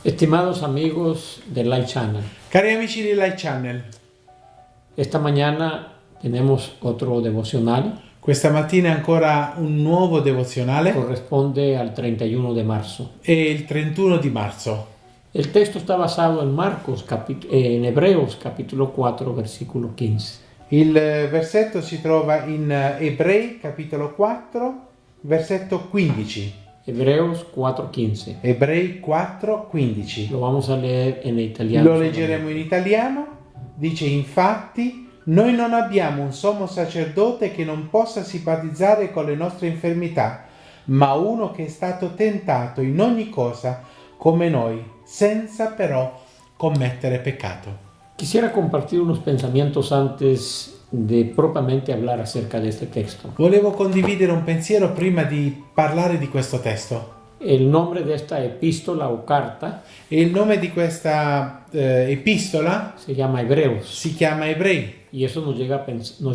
Estimados amigos de Light Channel, Cari amici di Light Channel, esta mañana tenemos otro devocional, questa mattina è ancora un nuovo devozionale, corresponde al 31 de marzo. è il 31 di marzo. El texto está basado en Hebreos capítulo 4, versículo 15. Il versetto si trova in Ebrei capitolo 4, versetto 15. Hebreos 4:15. Ebrei 4, 15. Lo vamos a leer en italiano. Lo leggeremo in italiano. Dice: infatti noi non abbiamo un sommo sacerdote che non possa simpatizzare con le nostre infermità, ma uno che è stato tentato in ogni cosa come noi, senza però commettere peccato. Quisiera compartir unos pensamientos antes de propiamente hablar acerca de este texto. Volevo condividere un pensiero prima di parlare di questo testo. El nombre de esta epístola o carta E il nome di questa epistola se llama Hebreos. si chiama Ebrei. Y eso nos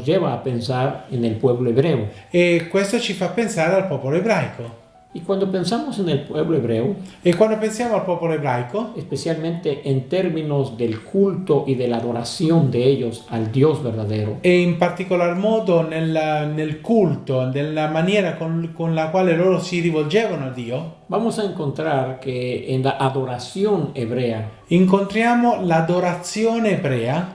lleva a pensar en el pueblo hebreo. E questo ci fa pensare al popolo ebraico. Y cuando pensamos en el pueblo hebreo, E quando pensiamo al popolo ebraico, especialmente en términos del culto y de la adoración de ellos al Dios verdadero, e in particolar modo nel culto, nella maniera con la quale loro si rivolgevano a Dio, vamos a encontrar que en la adoración hebrea incontriamo l'adorazione ebrea.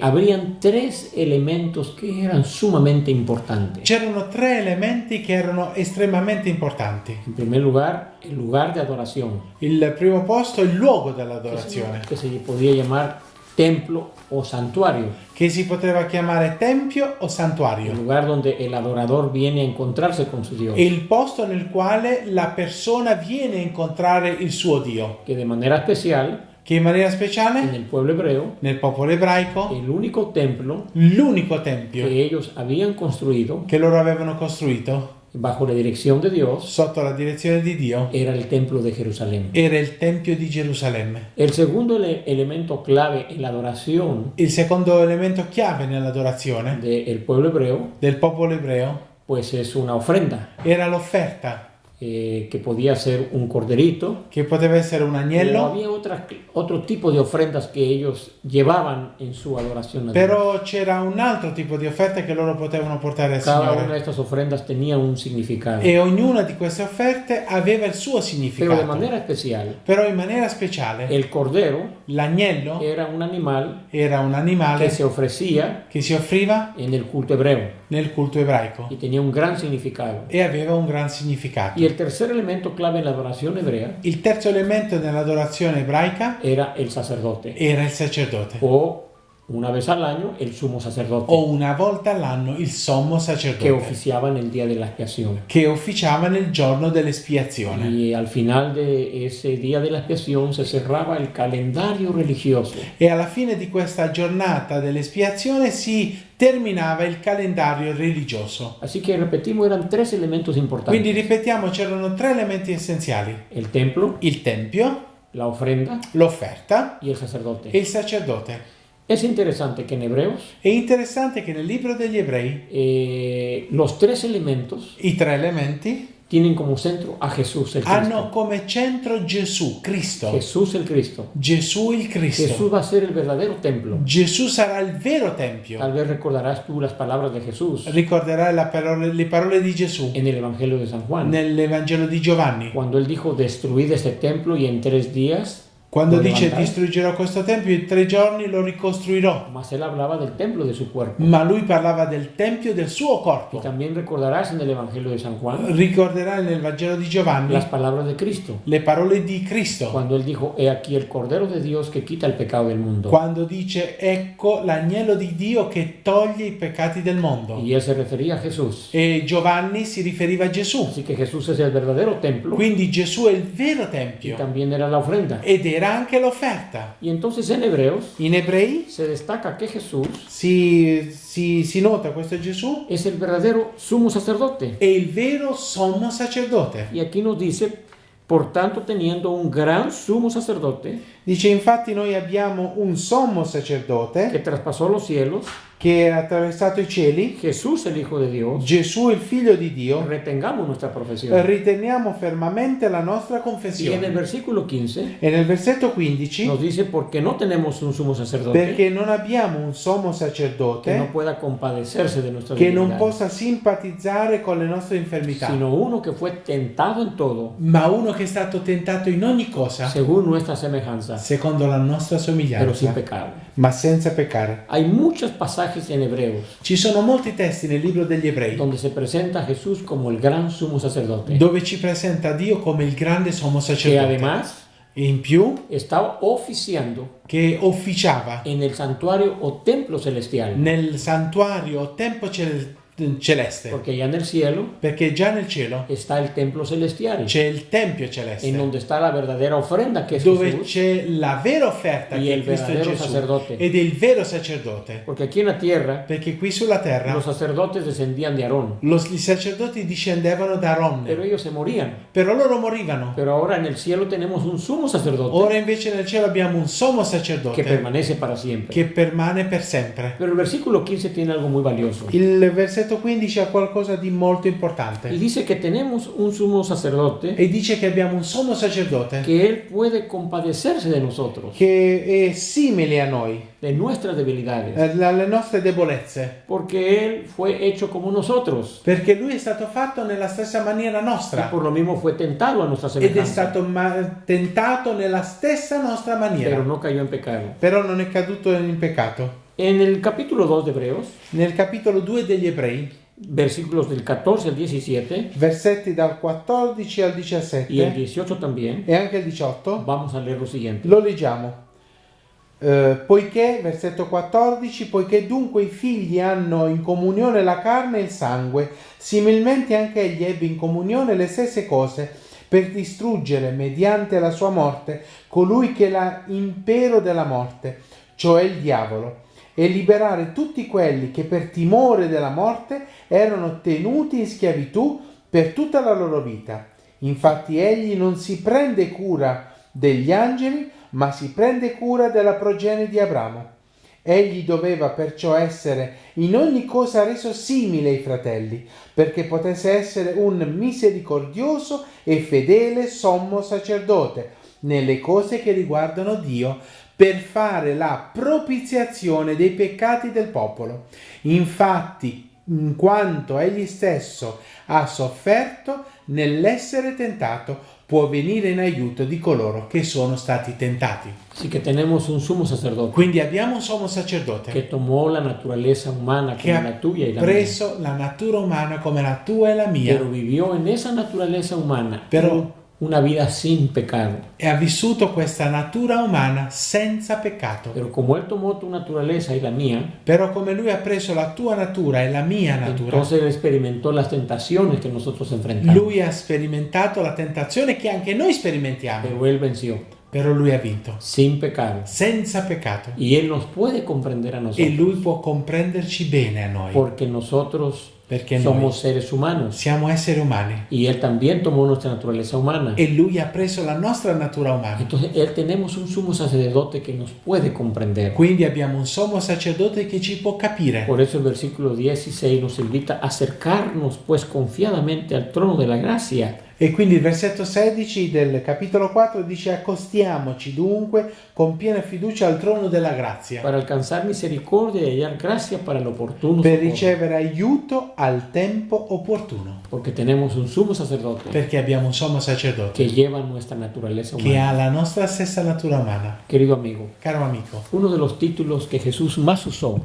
habrían tres elementos que eran sumamente importantes. C'erano tre elementi che erano estremamente importanti. En primer lugar, el lugar de adoración, Il primo posto è il luogo dell'adorazione, que se podía llamar templo o santuario, che si poteva chiamare tempio o el santuario. lugar donde el adorador viene a encontrarse con su Dios, È il posto nel quale la persona viene a incontrare il suo Dio, que de manera especial che in maniera en speciale el pueblo hebreo, nel popolo ebraico el único templo l'unico tempio que ellos habían construido che loro avevano costruito bajo la dirección de Dios sotto la direzione di Dio era el templo de Jerusalén. era il Tempio di Gerusalemme. El segundo elemento clave en la adoración Il secondo elemento chiave nell'adorazione del pueblo hebreo, del popolo ebreo pues es una ofrenda, era l'offerta, que podía ser un corderito, che poteva essere un pero agnello, había otro tipo de ofrendas que ellos llevaban en su adoración a Dios. però c'era un altro tipo di offerta che loro potevano portare al Cada una de Signore. estas ofrendas tenía un significado, E ognuna di queste offerte aveva il suo pero de significato. manera especial, Però in maniera speciale el cordero l'agnello era un animal era un que animale se ofrecía che si offriva en el culto hebreo nel culto ebraico y tenía un gran significado. e aveva un gran significato. Y el tercer elemento clave en la adoración hebrea Il terzo elemento nell'adorazione ebraica era el sacerdote, era il sacerdote, o una vez al año el sumo sacerdote, o una volta all'anno il sommo que sacerdote, oficiaba en el día de la expiación. che officiava nel giorno dell'espiazione. Y al final de ese día de la expiación se cerraba el calendario religioso. E alla fine di questa giornata dell'espiazione si terminava il calendario religioso. Así que repetimos, eran tres elementos importantes. Quindi ripetiamo, c'erano tre elementi essenziali: El templo, il tempio, la ofrenda l'offerta y el sacerdote. e il sacerdote. Es interesante que en Hebreos È interessante che nel libro degli Ebrei los tres elementos i tre elementi tienen como centro a Jesús el hanno Cristo. come centro Gesù, Cristo. Jesús el Cristo. Gesù il Cristo. Jesús va a ser el verdadero templo. Gesù sarà il vero tempio. Tal vez recordarás tú las palabras de Jesús Ricorderai le parole di Gesù en el Evangelio de San Juan, nell'Evangelo di Giovanni, cuando él dijo: destruid este templo y en 3 días quando lo dice: levantaré. distruggerò questo tempio, in 3 giorni lo ricostruirò. Mas él hablaba del templo de su cuerpo. Ma lui parlava del tempio del suo Y corpo. también recordarás en el Evangelio de San Juan Ricorderai nel Vangelo di Giovanni las palabras de Cristo, le parole di Cristo, cuando él dijo: he aquí el Cordero de Dios que quita el pecado del mundo. quando dice: ecco l'agnello di Dio che toglie i peccati del mondo. Y él se refería a Jesús. E Giovanni si riferiva a Gesù. Así que Jesús es el verdadero templo Quindi Gesù è il vero y tempio también era la ofrenda. ed era anche l'offerta. Y entonces en Hebreos In Ebrei se destaca que Jesús si nota questo Gesù es el verdadero sumo sacerdote. è il vero sommo sacerdote. Y aquí nos dice: por tanto, teniendo un gran sumo sacerdote Dice: infatti noi abbiamo un sommo sacerdote que traspasó los cielos, che ha attraversato i cieli, Jesús el Hijo de Dios, Gesù il Figlio di Dio, retengamos nuestra profesión. riteniamo fermamente la nostra Y en el confessione. versículo 15 E nel versetto 15, nos dice, porque no tenemos un sumo sacerdote perché non abbiamo un sommo que sacerdote no pueda compadecerse de nuestras che non debilidades, possa simpatizzare con le nostre infermità, sino uno que fue tentado en todo, ma uno che è stato tentato in ogni cosa, según nuestra semejanza, secondo la nostra pero sin somiglianza, pecado. ma senza peccare. Hay muchos pasajes en Hebreos Ci sono molti testi nel libro degli Ebrei donde se presenta a Jesús como el gran sumo sacerdote, dove ci presenta Dio come il grande sommo que sacerdote, además e in più estaba oficiando che officiava en el santuario o templo celestial, nel santuario o tempio celeste, porque ya en el cielo perché già nel cielo está el templo celestial, c'è il tempio en celeste, donde está la verdadera ofrenda que es dove Jesús, c'è la vera offerta y che el è Cristo verdadero Gesù sacerdote. ed è il vero sacerdote, porque aquí en la tierra perché qui sulla terra los sacerdotes descendían de Aarón, i sacerdoti discendevano da pero Aronne, ellos se morían. però loro morivano. Pero ahora en el cielo tenemos un sumo sacerdote Ora invece nel cielo abbiamo un sommo que sacerdote permanece para siempre. che permane per sempre. Pero el versículo 15 tiene algo muy valioso. Il versetto 15 ha qualcosa di molto importante Y dice que tenemos un sumo sacerdote e dice che abbiamo un sommo sacerdote que él puede compadecerse de nosotros, che è simile a noi, de nuestras debilidades, alle nostre debolezze, porque él fue hecho como nosotros perché lui è stato fatto nella stessa maniera y nostra por lo mismo fue tentado a nuestra ed è semejanza, stato tentato nella stessa nostra maniera, pero no cayó en pecado. però non è caduto in peccato. En el capítulo 2 de Hebreos, Nel capitolo 2 degli Ebrei, versículos del 14 al 17 versetti dal 14 al y el 17 18 también, e anche il 18, vamos a leer lo siguiente. lo leggiamo. Poiché, versetto 14, poiché dunque i figli hanno in comunione la carne e il sangue, similmente anche egli ebbe in comunione le stesse cose, per distruggere mediante la sua morte colui che ha impero della morte, cioè il diavolo, e liberare tutti quelli che per timore della morte erano tenuti in schiavitù per tutta la loro vita. Infatti egli non si prende cura degli angeli, ma si prende cura della progenie di Abramo. Egli doveva perciò essere in ogni cosa reso simile ai fratelli, perché potesse essere un misericordioso e fedele sommo sacerdote nelle cose che riguardano Dio, per fare la propiziazione dei peccati del popolo. Infatti, in quanto egli stesso ha sofferto nell'essere tentato, può venire in aiuto di coloro che sono stati tentati. Así que tenemos un sumo sacerdote Quindi abbiamo un sommo sacerdote que tomó la naturaleza humana che como ha la tuya y la mía, preso la natura umana come la tua e la mia, pero vivió en esa naturaleza humana Pero- una vida sin pecado. e ha vissuto questa natura umana senza peccato. Pero como él tomó tu naturaleza y la mía, Però come lui ha preso la tua natura e la mia natura, entonces él experimentó las tentaciones que nosotros enfrentamos. lui ha sperimentato la tentazione che anche noi sperimentiamo, Pero él venció però lui ha vinto, sin pecado. senza peccato. Y él nos puede comprender a E nosotros. lui può comprenderci bene a noi, Porque nosotros perché somos noi seres humanos. siamo esseri umani Y él también tomó nuestra naturaleza humana. e lui ha preso la nostra natura umana. Entonces él tenemos un sumo sacerdote que nos puede comprender. Quindi abbiamo un sommo sacerdote che ci può capire. Por eso el versículo 16 nos invita a acercarnos pues confiadamente al trono de la gracia, E quindi il versetto 16 del capitolo 4 dice: accostiamoci dunque con piena fiducia al trono della grazia para alcanzar misericordia y hallar gracia para el oportuno per socorro. ricevere aiuto al tempo opportuno, Porque tenemos un sumo sacerdote perché abbiamo un sommo sacerdote que lleva nuestra naturaleza che humana. ha la nostra stessa natura umana. Querido amigo, Caro amico, uno de los títulos que Jesús más usó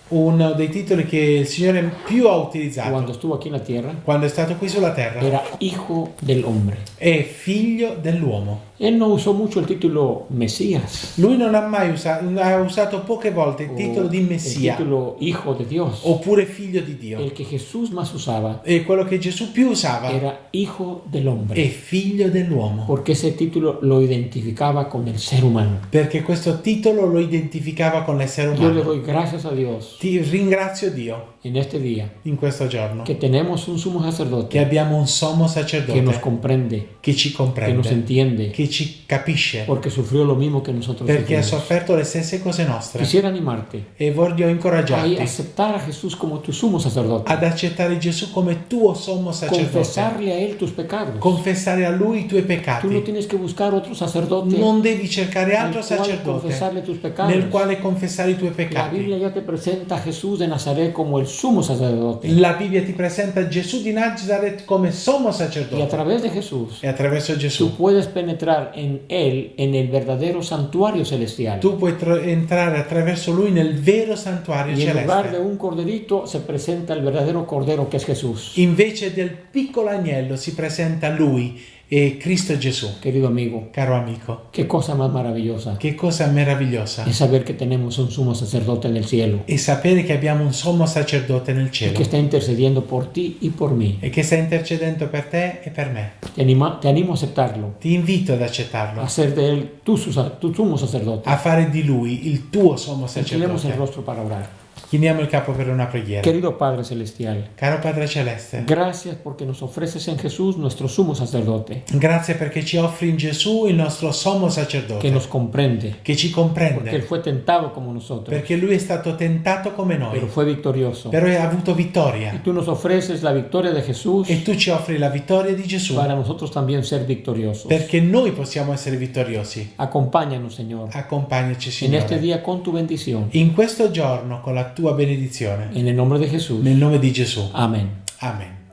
uno dei titoli che il Signore più ha cuando utilizzato estuvo aquí en la tierra quando è stato qui sulla terra era Hijo del Hombre. è figlio dell'uomo. Él no usó mucho el título Mesías Lui non ha mai ha usato poche volte il o titolo di el Messia título Hijo de Dios. oppure figlio di Dio. El que Jesús más usaba E quello che Gesù più usava era Hijo del Hombre, è figlio dell'uomo, porque ese título lo identificaba con el ser humano. perché questo titolo lo identificava con l'essere Yo le umano. doy gracias a Dios Ti ringrazio Dio en este día in questo giorno que tenemos un sumo che sacerdote abbiamo un sommo que nos sacerdote comprende, che ci que nos comprende, entiende, che che ci capisce, porque sufrió lo mismo que nosotros perché ha sufrimos. sofferto le stesse cose nostre. Quisiera animarte E voglio a incoraggiarti aceptar a Jesús como tu sumo sacerdote, ad accettare Gesù come tuo sommo sacerdote, confesarle a Él tus pecados. confessare a Lui i tuoi Tú no peccati. tienes que buscar otro sacerdote Non devi cercare al altro cual sacerdote confesarle tus pecados. nel quale confessare i tuoi La peccati. Biblia ya te presenta a Jesús de Nazaret como el sumo sacerdote. La Bibbia ti presenta Gesù di Nazareth come sommo Y a sacerdote. través de Jesús, E attraverso tú Gesù puedes penetrar en Él, en el verdadero santuario celestial. tu puoi entrare attraverso Lui nel vero santuario Y en lugar de celeste. un corderito se presenta el verdadero cordero que es Jesús. Invece del piccolo agnello si presenta Lui e Cristo Gesù. Querido amigo, Caro amico, qué cosa más maravillosa che cosa meravigliosa es saber que tenemos un sumo sacerdote en el cielo e sapere che abbiamo un sommo sacerdote nel y cielo que está intercediendo por ti y por mí. e che sta intercedendo per te e per me. Te animo a aceptarlo, Ti invito ad a accettarlo, hacer de Él tu sumo sacerdote. a fare di Lui il tuo sommo Inclinemos el sacerdote. rostro para orar. Chiniamo il capo per una preghiera. Querido Padre Celestial, Caro Padre Celeste, gracias porque nos ofreces en Jesús nuestro sumo sacerdote, grazie perché ci offri in Gesù il nostro sommo que sacerdote, nos comprende, che ci porque Él comprende, fue tentado como nosotros, perché Lui è stato tentato come pero noi, fue victorioso. però ha avuto Y vittoria. tú nos ofreces la victoria de Jesús E tu ci offri la vittoria di Gesù para nosotros también ser victoriosos. perché noi possiamo essere vittoriosi. Acompáñanos, Señor, Accompagnaci, en este Signore, día con tu bendición. in questo giorno con la tua benedizione. En el nombre de Jesús. Nel nome di Gesù. Amén. Amen.